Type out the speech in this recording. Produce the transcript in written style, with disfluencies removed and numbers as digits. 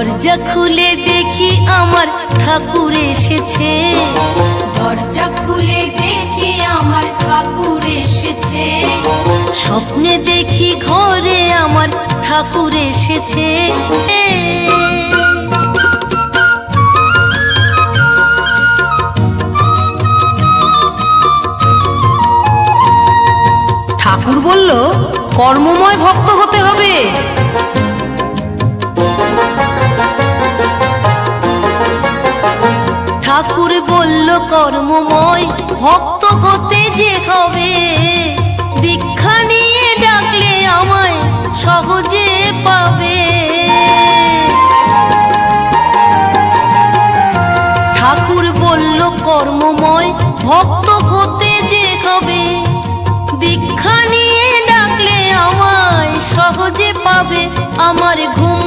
দরজা খুলে দেখি আমার ঠাকুর এসেছে, দরজা খুলে দেখি আমার ঠাকুর এসেছে। স্বপ্নে দেখি ঘরে আমার ঠাকুর এসেছে। ঠাকুর বলল কর্মময় ভক্ত হতে হবে। ঠাকুর বলল কর্মময় ভক্ত হতে যে হবে, দীক্ষা নিয়ে ডাকলে আমায় সহজে পাবে। ঠাকুর বলল কর্মময় ভক্ত হতে যে হবে, দীক্ষা নিয়ে ডাকলে আমায় সহজে পাবে। আমার ঘুম